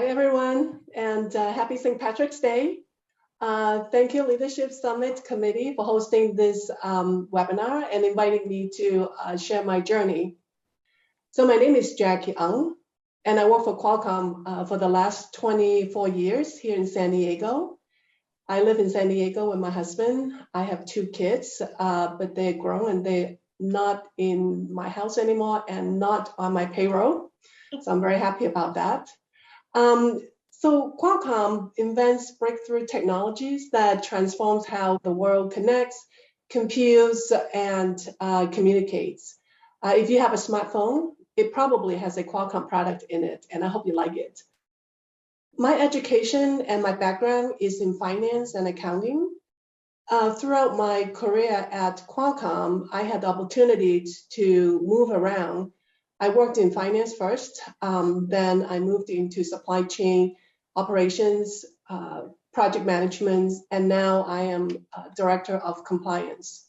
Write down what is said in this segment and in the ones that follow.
Hi, everyone, and happy St. Patrick's Day. Thank you, Leadership Summit Committee, for hosting this webinar and inviting me to share my journey. So my name is Jackie Ung, and I work for Qualcomm for the last 24 years here in San Diego. I live in San Diego with my husband. I have 2 kids, but they're grown and they're not in my house anymore and not on my payroll. So I'm very happy about that. So Qualcomm invents breakthrough technologies that transforms how the world connects, computes, and communicates. If you have a smartphone, it probably has a Qualcomm product in it, and I hope you like it. My education and my background is in finance and accounting. Throughout my career at Qualcomm, I had the opportunity to move around. I worked in finance first, then I moved into supply chain operations, project management, and now I am director of compliance.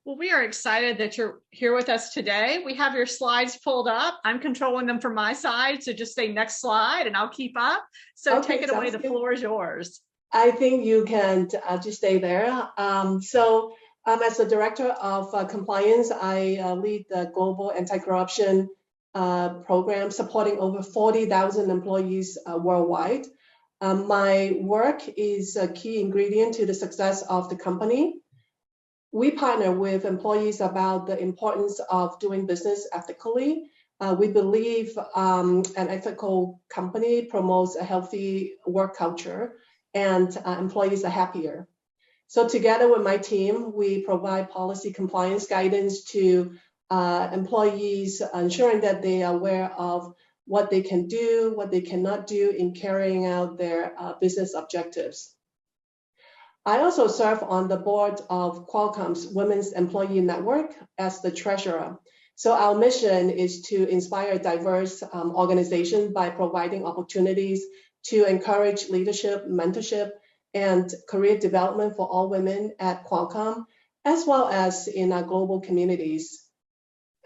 Well, we are excited that you're here with us today. We have your slides pulled up. I'm controlling them from my side, so just say next slide and I'll keep up. So okay, take it away, the floor is yours. I think you can just stay there. As the director of compliance, I lead the global anti-corruption program supporting over 40,000 employees worldwide. My work is a key ingredient to the success of the company. We partner with employees about the importance of doing business ethically. We believe an ethical company promotes a healthy work culture and employees are happier. So together with my team, we provide policy compliance guidance to employees, ensuring that they are aware of what they can do, what they cannot do in carrying out their business objectives. I also serve on the board of Qualcomm's Women's Employee Network as the treasurer. So our mission is to inspire a diverse organization by providing opportunities to encourage leadership, mentorship, and career development for all women at Qualcomm, as well as in our global communities.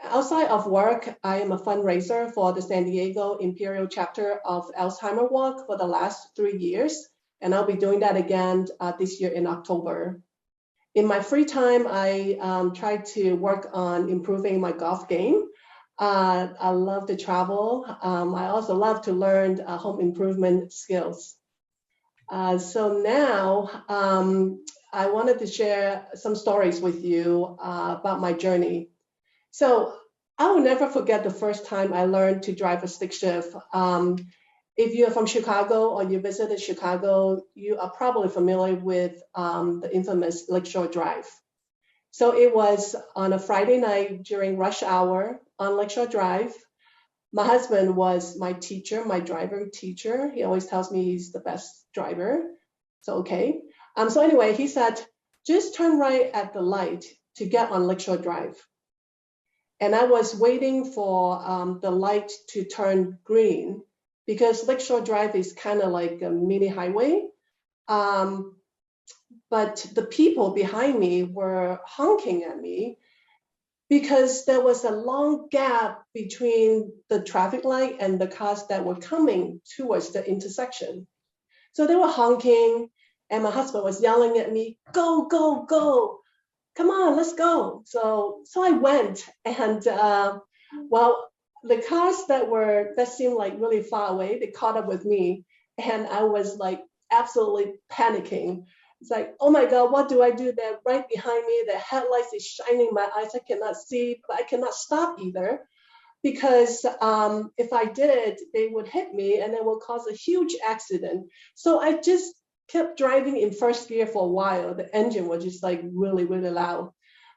Outside of work, I am a fundraiser for the San Diego Imperial chapter of Alzheimer Walk for the last 3 years, and I'll be doing that again this year in October. In my free time, I try to work on improving my golf game. I love to travel. I also love to learn home improvement skills. So now I wanted to share some stories with you about my journey. So I will never forget the first time I learned to drive a stick shift. If you're from Chicago or you visited Chicago, you are probably familiar with the infamous Lakeshore Drive. So it was on a Friday night during rush hour on Lakeshore Drive. My husband was my teacher, my driver teacher. He always tells me he's the best driver. So, okay. So anyway, he said, just turn right at the light to get on Lakeshore Drive. And I was waiting for the light to turn green because Lakeshore Drive is kind of like a mini highway. But the people behind me were honking at me because there was a long gap between the traffic light and the cars that were coming towards the intersection. So they were honking, and my husband was yelling at me, go, go, go. Come on, let's go. So I went, and well, the cars that seemed like really far away, they caught up with me, and I was like absolutely panicking. It's like, oh my God, what do I do? They're right behind me. The headlights is shining my eyes. I cannot see, but I cannot stop either. Because if I did, they would hit me and it will cause a huge accident. So I just kept driving in first gear for a while. The engine was just like really, really loud.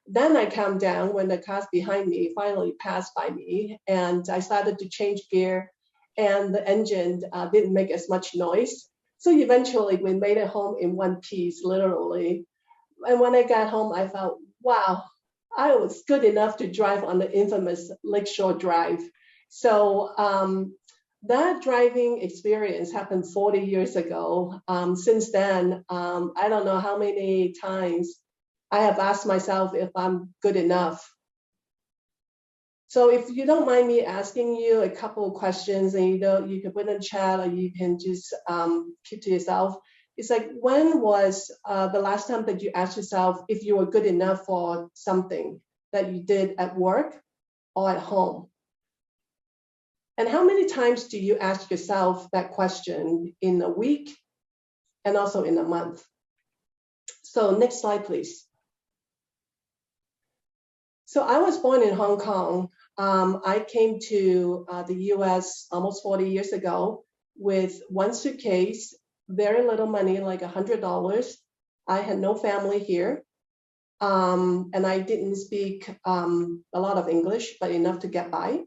Then I calmed down when the cars behind me finally passed by me, and I started to change gear, and the engine didn't make as much noise. So eventually we made it home in one piece, literally. And when I got home, I felt, wow, I was good enough to drive on the infamous Lakeshore Drive. So that driving experience happened 40 years ago. Since then, I don't know how many times I have asked myself if I'm good enough. So if you don't mind me asking you a couple of questions, and you can put in chat or you can just keep to yourself. It's like, when was the last time that you asked yourself if you were good enough for something that you did at work or at home? And how many times do you ask yourself that question in a week and also in a month? So next slide, please. So I was born in Hong Kong. I came to the US almost 40 years ago with one suitcase, very little money, like $100. I had no family here. And I didn't speak a lot of English, but enough to get by.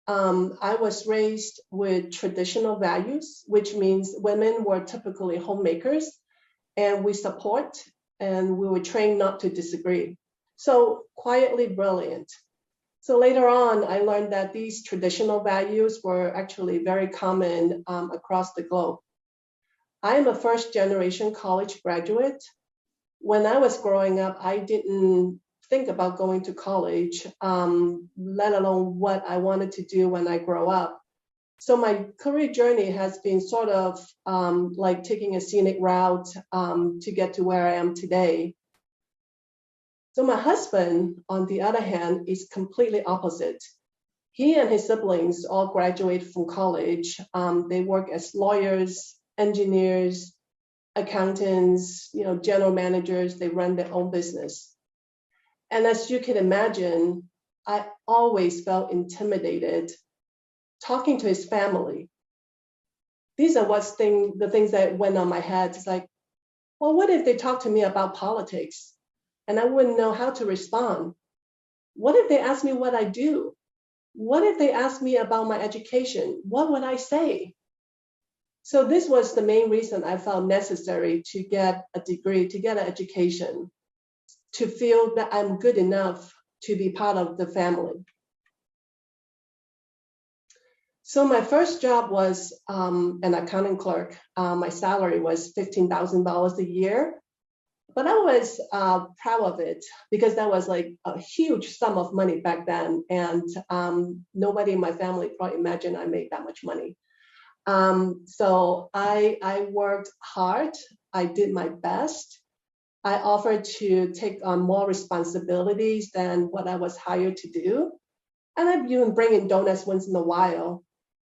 I was raised with traditional values, which means women were typically homemakers, and we support, and we were trained not to disagree. So quietly brilliant. So later on, I learned that these traditional values were actually very common across the globe. I am a first-generation college graduate. When I was growing up, I didn't think about going to college, let alone what I wanted to do when I grow up. So my career journey has been sort of like taking a scenic route to get to where I am today. So my husband, on the other hand, is completely opposite. He and his siblings all graduated from college. They work as lawyers, engineers, accountants, general managers. They run their own business. And as you can imagine, I always felt intimidated talking to his family. These are the things that went on my head. It's like, well, what if they talk to me about politics and I wouldn't know how to respond? What if they ask me what I do? What if they ask me about my education? What would I say? So this was the main reason I felt necessary to get a degree, to get an education, to feel that I'm good enough to be part of the family. So my first job was an accounting clerk. My salary was $15,000 a year, but I was proud of it because that was like a huge sum of money back then. And nobody in my family probably imagined I made that much money. So I worked hard. I did my best. I offered to take on more responsibilities than what I was hired to do. And I'd even bring in donuts once in a while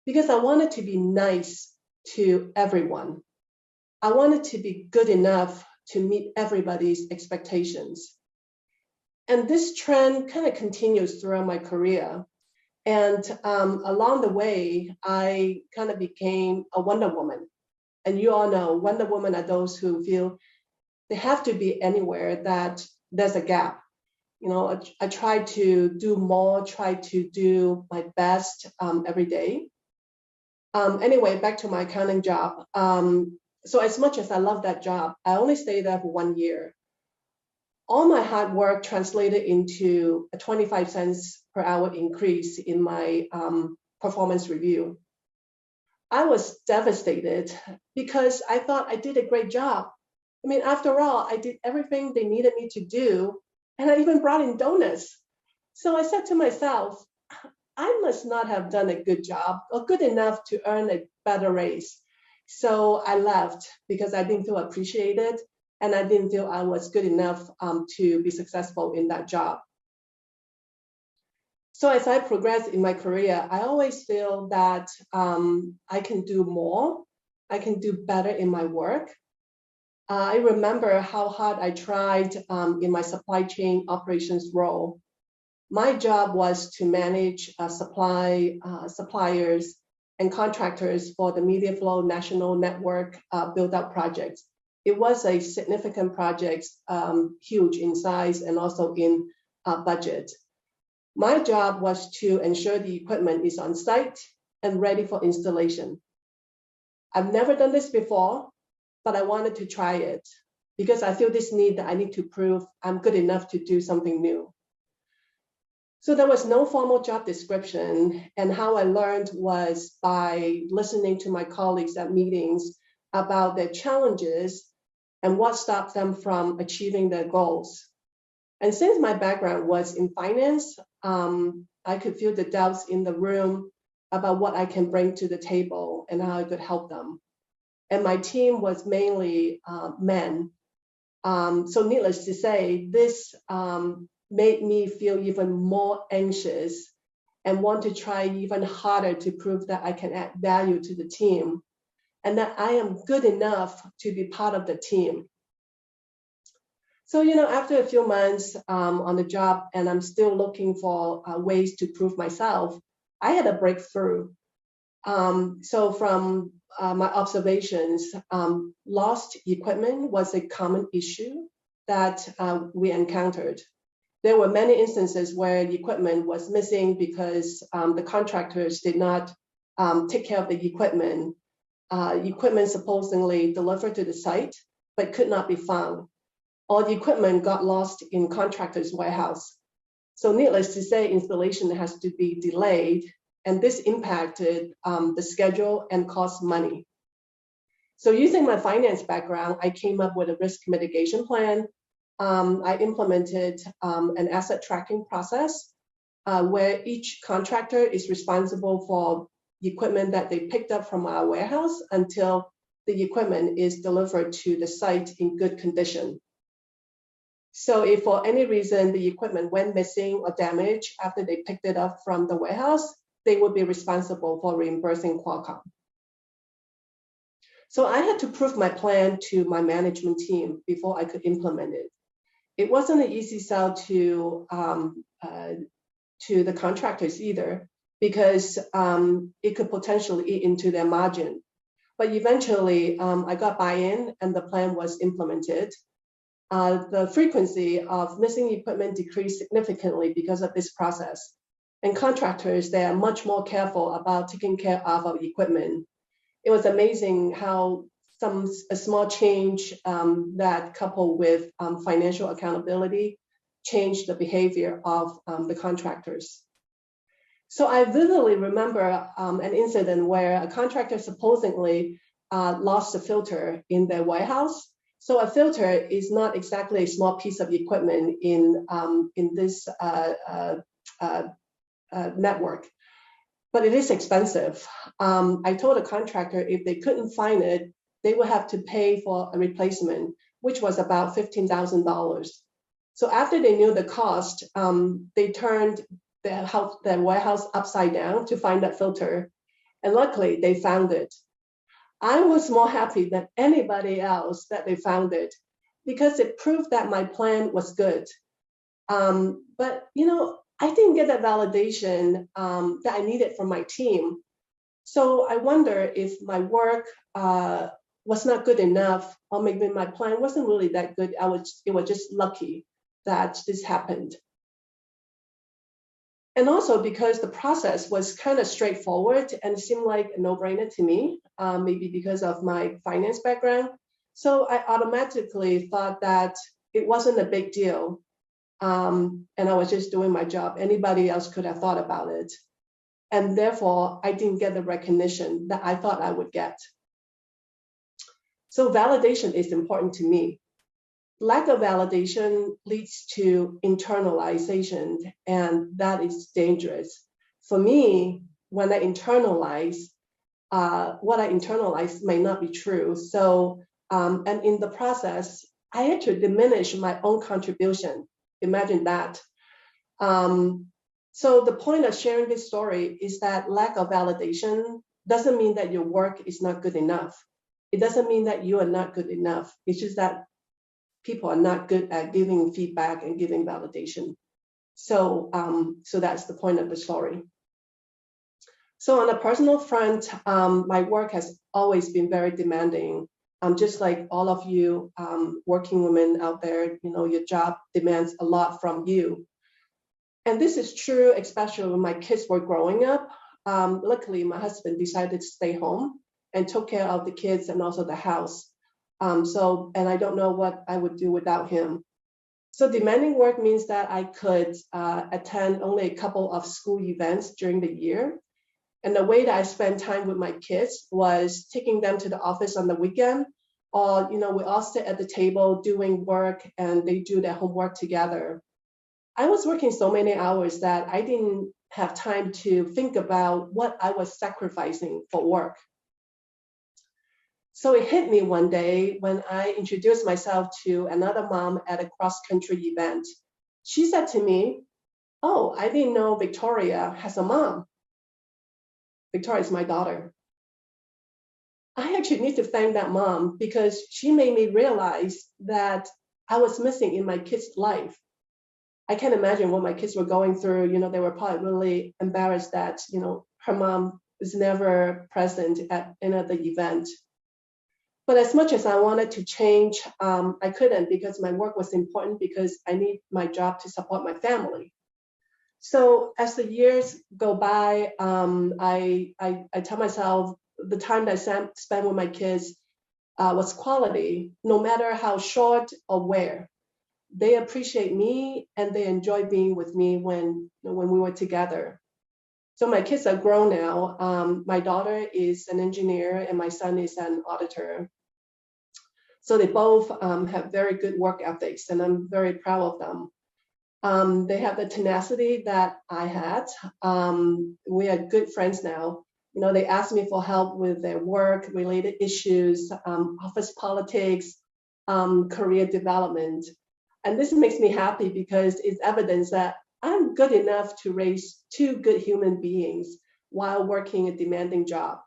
because I wanted to be nice to everyone. I wanted to be good enough to meet everybody's expectations. And this trend kind of continues throughout my career. And along the way, I kind of became a Wonder Woman. And you all know Wonder Woman are those who feel they have to be anywhere that there's a gap. I try to do more, try to do my best every day. Anyway, back to my accounting job. So as much as I love that job, I only stayed there for 1 year. All my hard work translated into a 25 cents per hour increase in my performance review. I was devastated because I thought I did a great job. I mean, after all, I did everything they needed me to do, and I even brought in donuts. So I said to myself, I must not have done a good job or good enough to earn a better raise. So I left because I didn't feel appreciated, and I didn't feel I was good enough to be successful in that job. So as I progressed in my career, I always feel that I can do more. I can do better in my work. I remember how hard I tried in my supply chain operations role. My job was to manage suppliers and contractors for the Media Flow National Network build-out projects. It was a significant project, huge in size and also in budget. My job was to ensure the equipment is on site and ready for installation. I've never done this before, but I wanted to try it because I feel this need that I need to prove I'm good enough to do something new. So there was no formal job description, and how I learned was by listening to my colleagues at meetings about their challenges and what stopped them from achieving their goals. And since my background was in finance, I could feel the doubts in the room about what I can bring to the table and how I could help them. And my team was mainly men. So needless to say, this made me feel even more anxious and want to try even harder to prove that I can add value to the team and that I am good enough to be part of the team. So, after a few months on the job, and I'm still looking for ways to prove myself, I had a breakthrough. So from my observations, lost equipment was a common issue that we encountered. There were many instances where the equipment was missing because the contractors did not take care of the equipment. Equipment supposedly delivered to the site, but could not be found. Or the equipment got lost in contractor's warehouse. So needless to say, installation has to be delayed, and this impacted the schedule and cost money. So using my finance background, I came up with a risk mitigation plan. I implemented an asset tracking process where each contractor is responsible for the equipment that they picked up from our warehouse until the equipment is delivered to the site in good condition. So if for any reason the equipment went missing or damaged after they picked it up from the warehouse, they would be responsible for reimbursing Qualcomm. So I had to prove my plan to my management team before I could implement it. It wasn't an easy sell to the contractors either, because it could potentially eat into their margin. But eventually I got buy-in and the plan was implemented. The frequency of missing equipment decreased significantly because of this process. And contractors, they are much more careful about taking care of our equipment. It was amazing how a small change that coupled with financial accountability changed the behavior of the contractors. So I vividly remember an incident where a contractor supposedly lost a filter in their warehouse. So a filter is not exactly a small piece of equipment in this network, but it is expensive. I told the contractor if they couldn't find it, they would have to pay for a replacement, which was about $15,000. So after they knew the cost, they turned their warehouse upside down to find that filter, and luckily they found it. I was more happy than anybody else that they found it because it proved that my plan was good. But I didn't get that validation that I needed from my team. So I wonder if my work was not good enough, or maybe my plan wasn't really that good. It was just lucky that this happened. And also because the process was kind of straightforward and seemed like a no-brainer to me, maybe because of my finance background. So I automatically thought that it wasn't a big deal. And I was just doing my job. Anybody else could have thought about it. And therefore, I didn't get the recognition that I thought I would get. So validation is important to me. Lack of validation leads to internalization, and that is dangerous. For me, when I internalize, what I internalize may not be true. So, and in the process, I had to diminish my own contribution. Imagine that. So the point of sharing this story is that lack of validation doesn't mean that your work is not good enough. It doesn't mean that you are not good enough. It's just that people are not good at giving feedback and giving validation. So, so that's the point of the story. So on a personal front, my work has always been very demanding. Just like all of you working women out there, your job demands a lot from you. And this is true, especially when my kids were growing up. Luckily, my husband decided to stay home and took care of the kids and also the house. And I don't know what I would do without him. So demanding work means that I could attend only a couple of school events during the year. And the way that I spend time with my kids was taking them to the office on the weekend, or, we all sit at the table doing work and they do their homework together. I was working so many hours that I didn't have time to think about what I was sacrificing for work. So it hit me one day when I introduced myself to another mom at a cross-country event. She said to me, "Oh, I didn't know Victoria has a mom." Victoria is my daughter. I actually need to thank that mom because she made me realize that I was missing in my kids' life. I can't imagine what my kids were going through. They were probably really embarrassed that, her mom was never present at the event. But as much as I wanted to change, I couldn't because my work was important because I need my job to support my family. So as the years go by, I tell myself the time that I spent with my kids was quality, no matter how short or where. They appreciate me and they enjoy being with me when we were together. So my kids are grown now. My daughter is an engineer and my son is an auditor. So they both have very good work ethics, and I'm very proud of them. They have the tenacity that I had. We are good friends now. They ask me for help with their work-related issues, office politics, career development. And this makes me happy because it's evidence that I'm good enough to raise two good human beings while working a demanding job.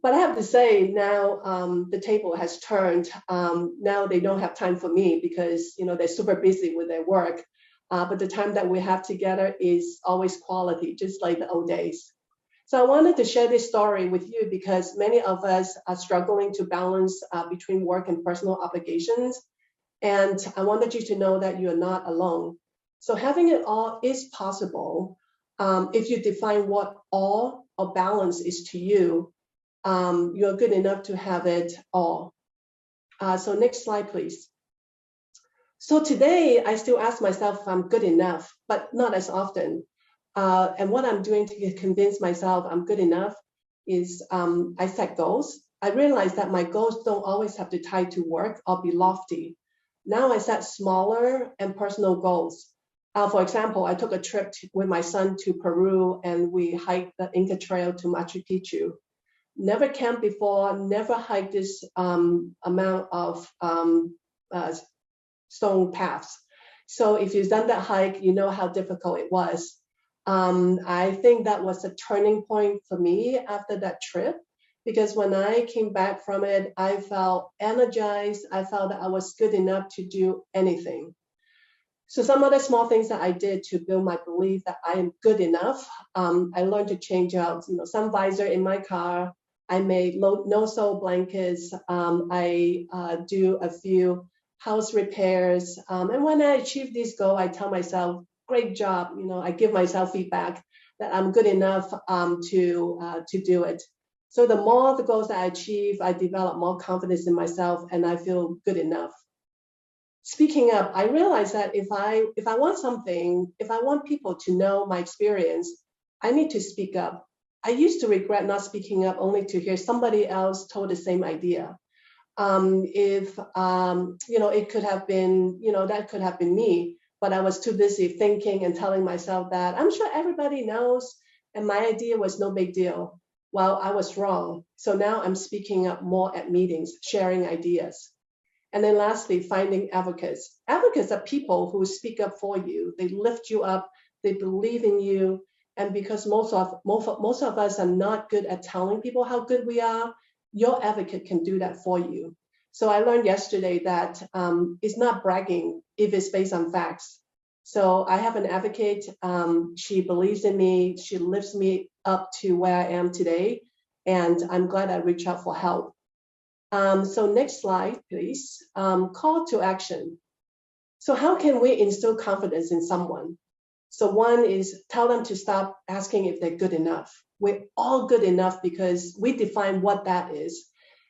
But I have to say now the table has turned. Now they don't have time for me because they're super busy with their work. But the time that we have together is always quality, just like the old days. So I wanted to share this story with you because many of us are struggling to balance between work and personal obligations. And I wanted you to know that you are not alone. So having it all is possible if you define what all or balance is to you. You're good enough to have it all. So next slide, please. So today, I still ask myself if I'm good enough, but not as often. And what I'm doing to convince myself I'm good enough is I set goals. I realize that my goals don't always have to tie to work or be lofty. Now I set smaller and personal goals. For example, I took a trip with my son to Peru and we hiked the Inca Trail to Machu Picchu. Never camped before, never hiked this amount of stone paths. So if you've done that hike, you know how difficult it was. I think that was a turning point for me after that trip, because when I came back from it, I felt energized. I felt that I was good enough to do anything. So some other small things that I did to build my belief that I am good enough. I learned to change out, some visor in my car. I made no-sew blankets. I do a few house repairs. And when I achieve this goal, I tell myself, great job. I give myself feedback that I'm good enough to do it. So the more the goals that I achieve, I develop more confidence in myself and I feel good enough. Speaking up, I realize that if I want something, if I want people to know my experience, I need to speak up. I used to regret not speaking up only to hear somebody else told the same idea. It could have been, that could have been me, but I was too busy thinking and telling myself that I'm sure everybody knows, and my idea was no big deal. Well, I was wrong. So now I'm speaking up more at meetings, sharing ideas. And then lastly, finding advocates. Advocates are people who speak up for you. They lift you up, they believe in you. And because most of us are not good at telling people how good we are, your advocate can do that for you. So I learned yesterday that it's not bragging if it's based on facts. So I have an advocate. She believes in me. She lifts me up to where I am today. And I'm glad I reached out for help. So next slide, please. Call to action. So how can we instill confidence in someone? So one is tell them to stop asking if they're good enough. We're all good enough because we define what that is.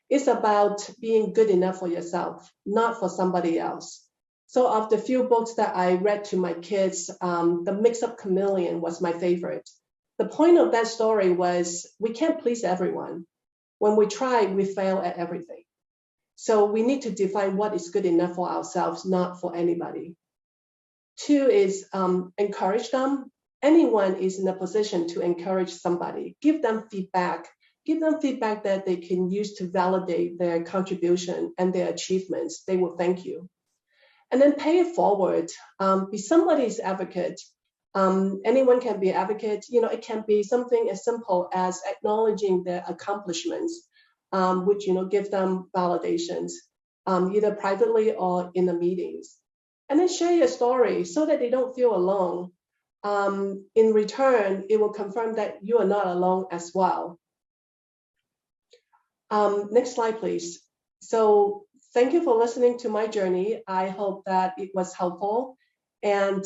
It's about being good enough for yourself, not for somebody else. So of the few books that I read to my kids, The Mix-Up Chameleon was my favorite. The point of that story was we can't please everyone. When we try, we fail at everything. So we need to define what is good enough for ourselves, not for anybody. Two is encourage them. anyone is in a position to encourage somebody, give them feedback that they can use to validate their contribution and their achievements. They will thank you. And then pay it forward. Be somebody's advocate. Anyone can be an advocate. It can be something as simple as acknowledging their accomplishments, which, give them validations, either privately or in the meetings. And then share your story so that they don't feel alone. In return, it will confirm that you are not alone as well. Next slide, please. So thank you for listening to my journey. I hope that it was helpful. And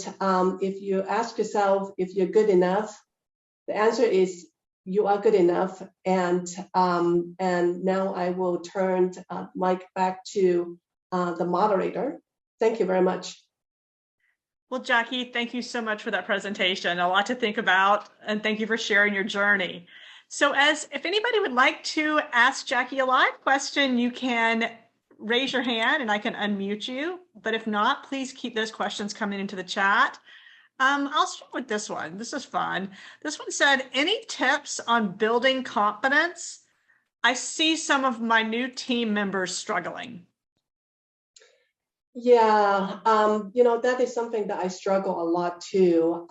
if you ask yourself if you're good enough, the answer is you are good enough. And now I will turn mic back to the moderator. Thank you very much. Well, Jackie, thank you so much for that presentation. A lot to think about, and thank you for sharing your journey. So if anybody would like to ask Jackie a live question, you can raise your hand and I can unmute you. But if not, please keep those questions coming into the chat. I'll start with this one. This is fun. This one said, any tips on building confidence? I see some of my new team members struggling. Yeah, that is something that I struggle a lot too.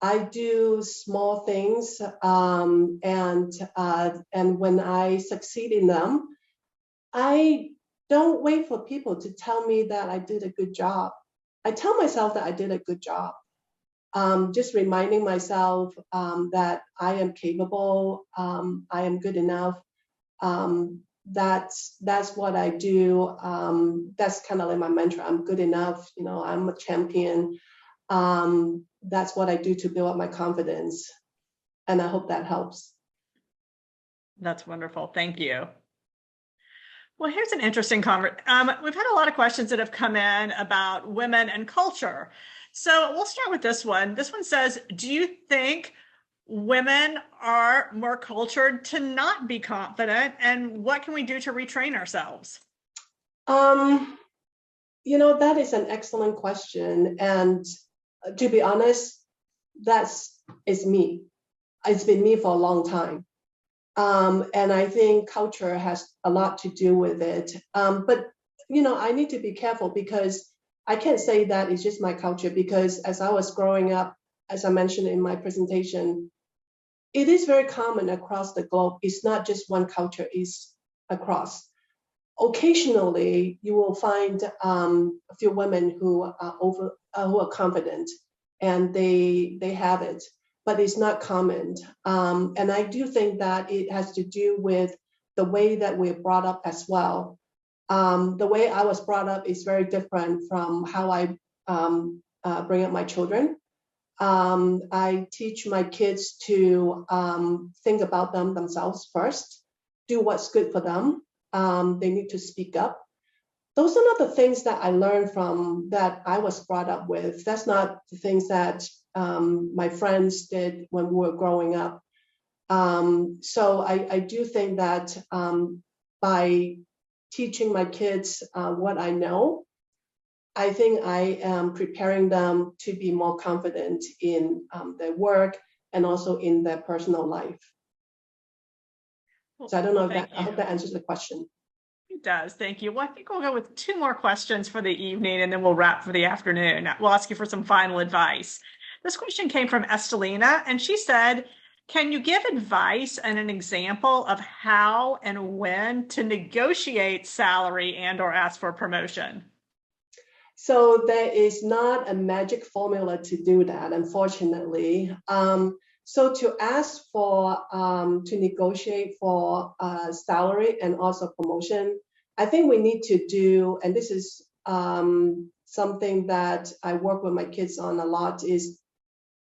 I do small things, and when I succeed in them, I don't wait for people to tell me that I did a good job. I tell myself that I did a good job. Just reminding myself that I am capable, I am good enough. That's what I do. That's kind of like my mantra. I'm good enough. I'm a champion. That's what I do to build up my confidence. And I hope that helps. That's wonderful. Thank you. Well, here's an interesting conversation. We've had a lot of questions that have come in about women and culture. So we'll start with this one. This one says, do you think women are more cultured to not be confident? And what can we do to retrain ourselves? That is an excellent question. And to be honest, it's me. It's been me for a long time. And I think culture has a lot to do with it. But, I need to be careful because I can't say that it's just my culture, because as I was growing up, as I mentioned in my presentation, it is very common across the globe. It's not just one culture, it's across. Occasionally, you will find a few women who are confident and they have it, but it's not common. And I do think that it has to do with the way that we're brought up as well. The way I was brought up is very different from how I bring up my children. I teach my kids to think about themselves first, do what's good for them. They need to speak up. Those are not the things that I learned from that I was brought up with. That's not the things that my friends did when we were growing up. So I do think that by teaching my kids what I know, I think I am preparing them to be more confident in their work and also in their personal life. So I don't know I hope that answers the question. It does. Thank you. Well, I think we'll go with 2 more questions for the evening and then we'll wrap for the afternoon. We'll ask you for some final advice. This question came from Estelina and she said, can you give advice and an example of how and when to negotiate salary and or ask for a promotion? So there is not a magic formula to do that, unfortunately. So to ask for, to negotiate for salary and also promotion, I think we need to do, and this is something that I work with my kids on a lot, is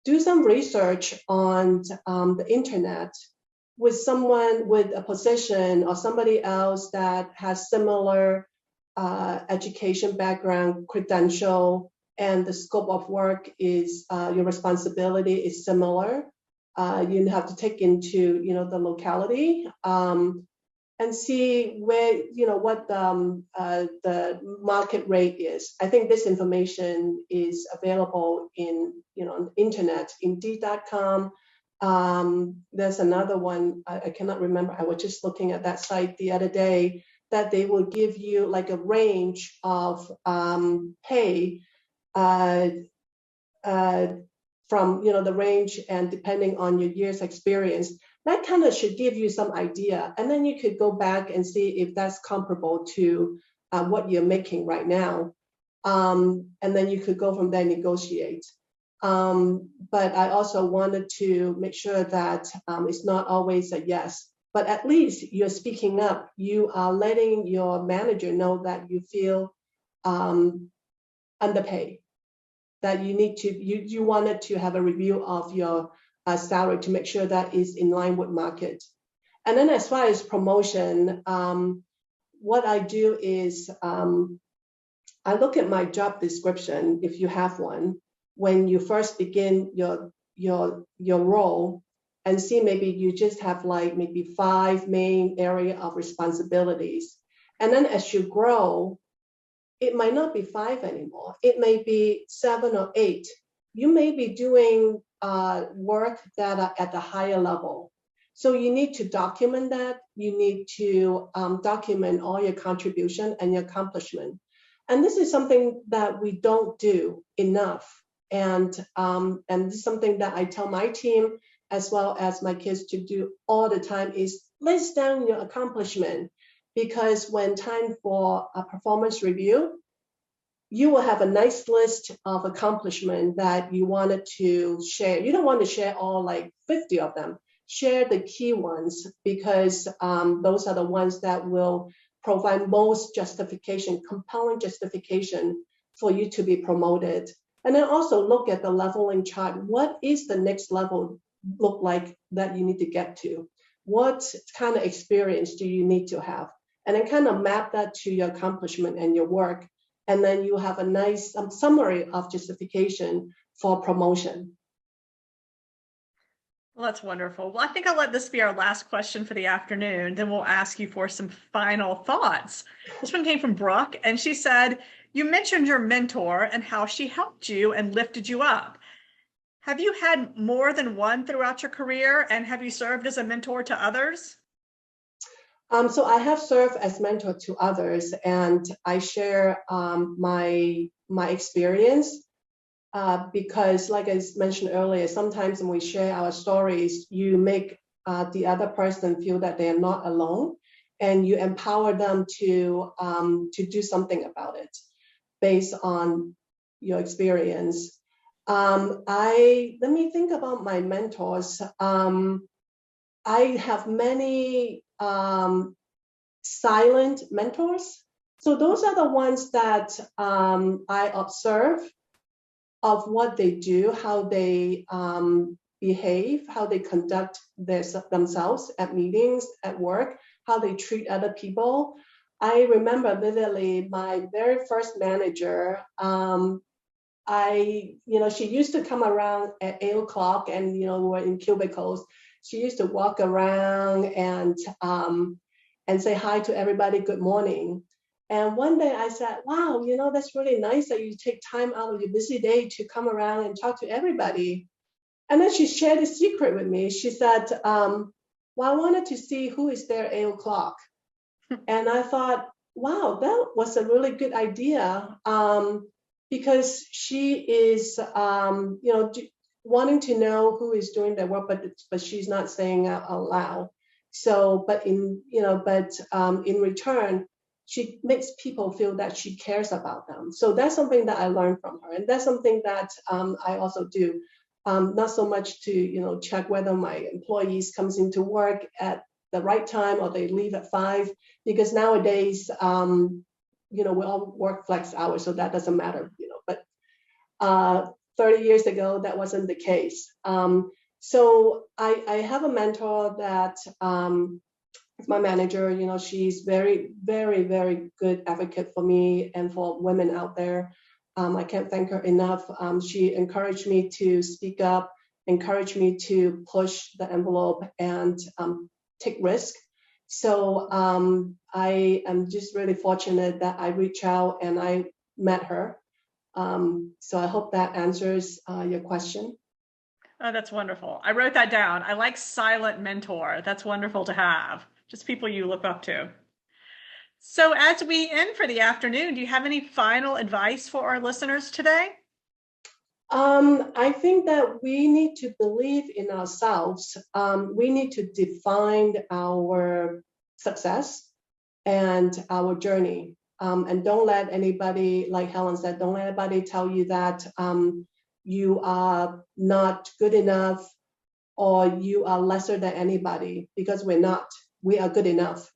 do some research on the internet with someone with a position or somebody else that has similar education background, credential, and the scope of work is, your responsibility is similar. You have to take into, the locality. and see where, what the market rate is. I think this information is available in, on the internet, Indeed.com. There's another one, I cannot remember. I was just looking at that site the other day, that they will give you like a range of pay from, the range, and depending on your year's experience. That kind of should give you some idea. And then you could go back and see if that's comparable to what you're making right now. And then you could go from there and negotiate. But I also wanted to make sure that it's not always a yes, but at least you're speaking up. You are letting your manager know that you feel underpaid, that you need to, you wanted to have a review of your salary to make sure that is in line with market. And then as far as promotion, what I do is I look at my job description, if you have one, when you first begin your role, and see maybe you just have like maybe 5 main area of responsibilities. And then as you grow, it might not be 5 anymore. It may be 7 or 8. You may be doing work that are at the higher level. So you need to document that. You need to document all your contribution and your accomplishment. And this is something that we don't do enough. And this is something that I tell my team as well as my kids to do all the time, is list down your accomplishment. Because when time for a performance review, you will have a nice list of accomplishments that you wanted to share. You don't want to share all like 50 of them. Share the key ones, because those are the ones that will provide most justification, compelling justification for you to be promoted. And then also look at the leveling chart. What is the next level look like that you need to get to? What kind of experience do you need to have? And then kind of map that to your accomplishment and your work. And then you have a nice summary of justification for promotion. Well, that's wonderful. Well, I think I'll let this be our last question for the afternoon. Then we'll ask you for some final thoughts. This one came from Brooke, and she said, you mentioned your mentor and how she helped you and lifted you up. Have you had more than one throughout your career, and have you served as a mentor to others? So I have served as mentor to others, and I share my experience because, like I mentioned earlier, sometimes when we share our stories, you make the other person feel that they are not alone, and you empower them to do something about it based on your experience. Let me think about my mentors. I have many silent mentors. So those are the ones that I observe of what they do, how they behave, how they conduct themselves at meetings, at work, how they treat other people. I remember vividly my very first manager. She used to come around at 8 o'clock, and we were in cubicles. She used to walk around and say hi to everybody, good morning. And one day I said, wow, that's really nice that you take time out of your busy day to come around and talk to everybody. And then she shared a secret with me. She said, well, I wanted to see who is there at 8 o'clock. And I thought, wow, that was a really good idea, because she is, wanting to know who is doing their work, but she's not saying out loud. So, but in return, she makes people feel that she cares about them. So that's something that I learned from her, and that's something that I also do. Not so much to check whether my employees comes into work at the right time or they leave at 5, because nowadays we all work flex hours, so that doesn't matter. But 30 years ago, that wasn't the case. So I have a mentor that is my manager. She's very, very, very good advocate for me and for women out there. I can't thank her enough. She encouraged me to speak up, encouraged me to push the envelope and take risk. So I am just really fortunate that I reached out and I met her. So I hope that answers your question. Oh, that's wonderful. I wrote that down. I like silent mentor. That's wonderful to have. Just people you look up to. So as we end for the afternoon, do you have any final advice for our listeners today? I think that we need to believe in ourselves. We need to define our success and our journey. And don't let anybody, like Helen said, don't let anybody tell you that you are not good enough or you are lesser than anybody, because we're not. We are good enough.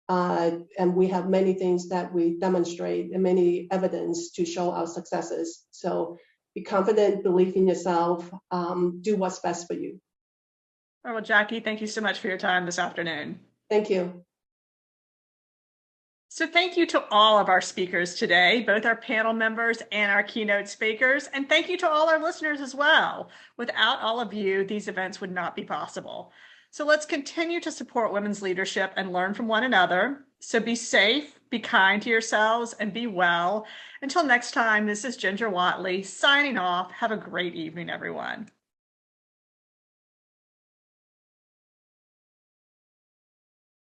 And we have many things that we demonstrate and many evidence to show our successes. So be confident, believe in yourself, do what's best for you. Oh, well, Jackie, thank you so much for your time this afternoon. Thank you. So thank you to all of our speakers today, both our panel members and our keynote speakers. And thank you to all our listeners as well. Without all of you, these events would not be possible. So let's continue to support women's leadership and learn from one another. So be safe, be kind to yourselves, and be well. Until next time, this is Ginger Whatley signing off. Have a great evening, everyone.